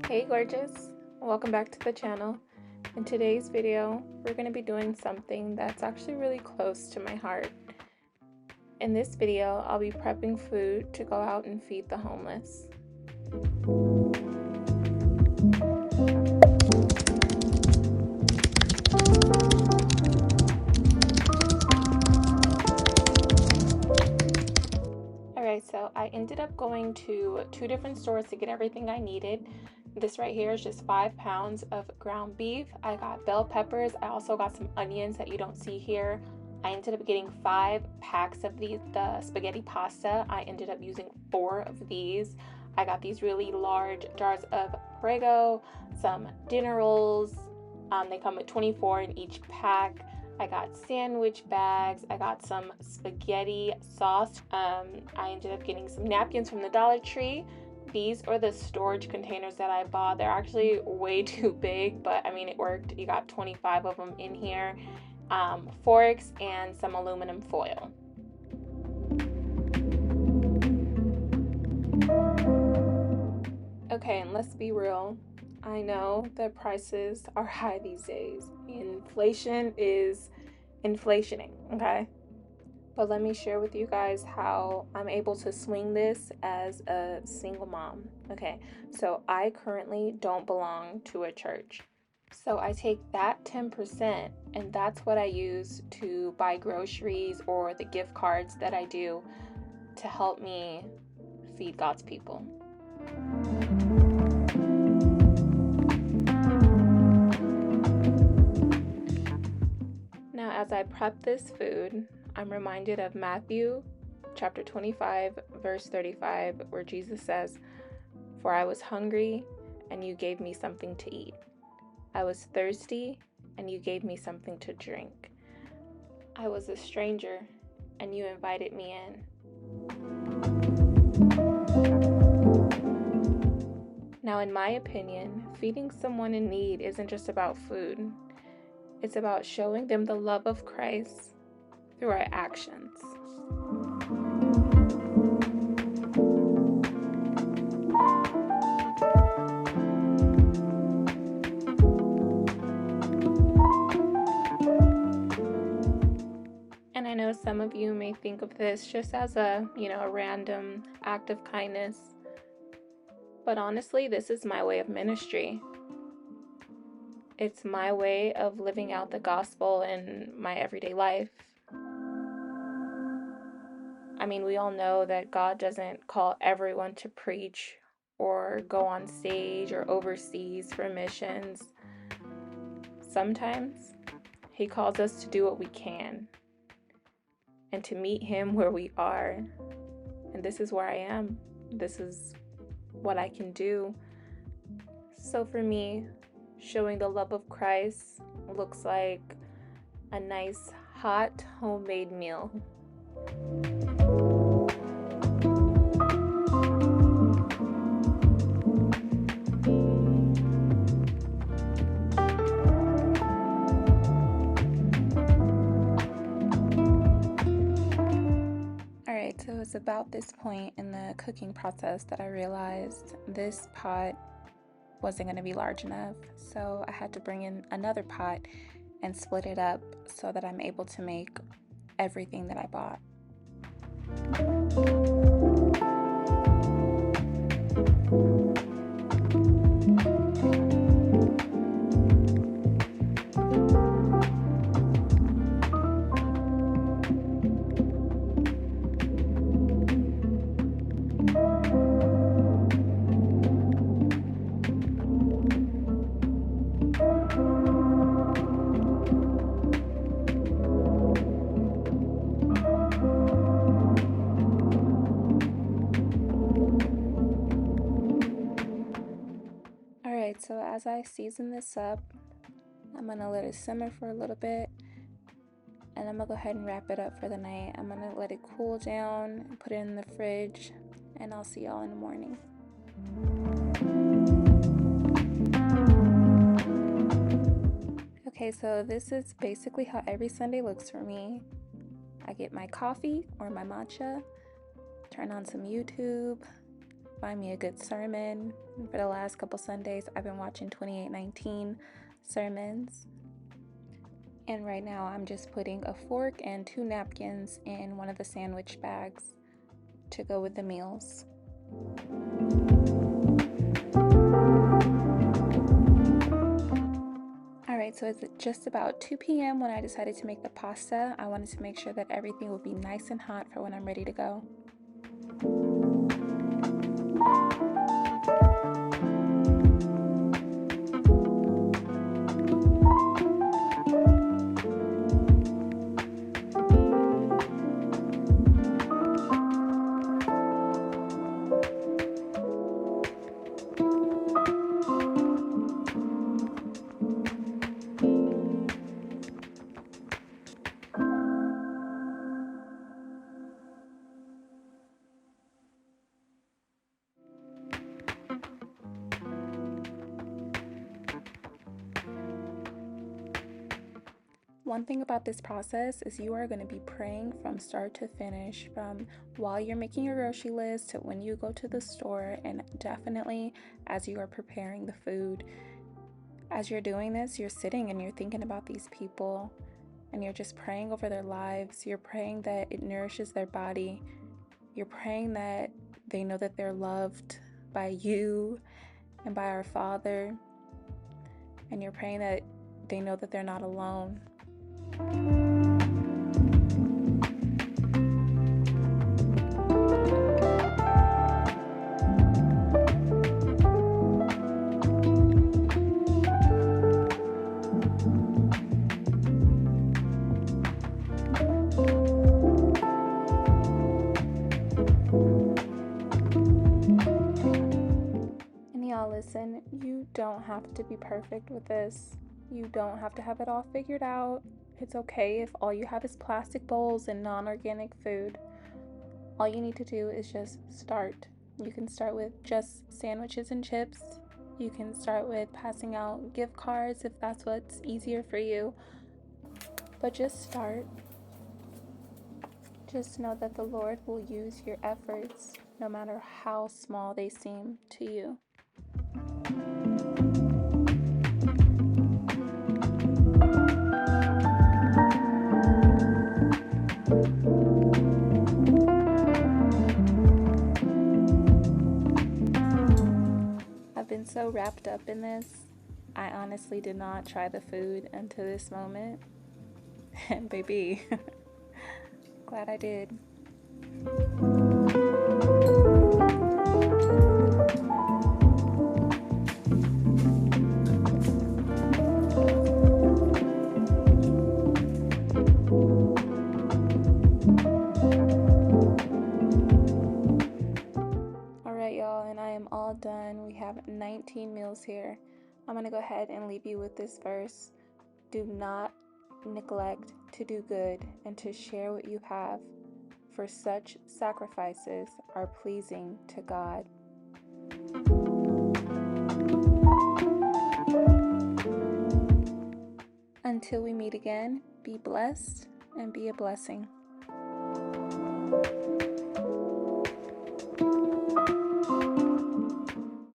Hey gorgeous, welcome back to the channel. In today's video, we're going to be doing something that's actually really close to my heart. In this video, I'll be prepping food to go out and feed the homeless. Alright, so I ended up going to 2 different stores to get everything I needed. This right here is just 5 pounds of ground beef. I got bell peppers. I also got some onions that you don't see here. I ended up getting 5 packs of the spaghetti pasta. I ended up using 4 of these. I got these really large jars of Prego, some dinner rolls. They come with 24 in each pack. I got sandwich bags. I got some spaghetti sauce. I ended up getting some napkins from the Dollar Tree. These are the storage containers that I bought. They're actually way too big, but I mean, it worked. You got 25 of them in here. Forks and some aluminum foil. Okay, and let's be real. I know that prices are high these days. Inflation is inflationing, okay? But let me share with you guys how I'm able to swing this as a single mom. Okay, so I currently don't belong to a church. So I take that 10% and that's what I use to buy groceries or the gift cards that I do to help me feed God's people. Now, as I prep this food, I'm reminded of Matthew chapter 25, verse 35, where Jesus says, "For I was hungry, and you gave me something to eat. I was thirsty, and you gave me something to drink. I was a stranger, and you invited me in." Now, in my opinion, feeding someone in need isn't just about food. It's about showing them the love of Christ through our actions. And I know some of you may think of this just as a random act of kindness. But honestly, this is my way of ministry. It's my way of living out the gospel in my everyday life. I mean, we all know that God doesn't call everyone to preach or go on stage or overseas for missions. Sometimes He calls us to do what we can and to meet Him where we are. And this is where I am. This is what I can do. So for me, showing the love of Christ looks like a nice, hot, homemade meal. Alright, so it's about this point in the cooking process that I realized this pot wasn't going to be large enough, so I had to bring in another pot and split it up so that I'm able to make everything that I bought. Alright, so as I season this up, I'm going to let it simmer for a little bit, and I'm going to go ahead and wrap it up for the night. I'm going to let it cool down and put it in the fridge, and I'll see y'all in the morning. Okay, so this is basically how every Sunday looks for me. I get my coffee or my matcha, turn on some YouTube, find me a good sermon. For the last couple Sundays, I've been watching 2819 sermons. And right now I'm just putting a fork and 2 napkins in one of the sandwich bags to go with the meals. Alright, so it's just about 2 p.m. when I decided to make the pasta. I wanted to make sure that everything would be nice and hot for when I'm ready to go. One thing about this process is you are going to be praying from start to finish, from while you're making your grocery list to when you go to the store, and definitely as you are preparing the food. As you're doing this, you're sitting and you're thinking about these people and you're just praying over their lives. You're praying that it nourishes their body. You're praying that they know that they're loved by you and by our Father. And you're praying that they know that they're not alone. And y'all, listen, you don't have to be perfect with this. You don't have to have it all figured out. It's okay if all you have is plastic bowls and non-organic food. All you need to do is just start. You can start with just sandwiches and chips. You can start with passing out gift cards if that's what's easier for you. But just start. Just know that the Lord will use your efforts, no matter how small they seem to you. I've been so wrapped up in this. I honestly did not try the food until this moment. And baby, glad I did. Alright, y'all, and I am all done. We have 19 meals here. I'm going to go ahead and leave you with this verse. Do not neglect to do good and to share what you have, for such sacrifices are pleasing to God. Until we meet again, be blessed and be a blessing.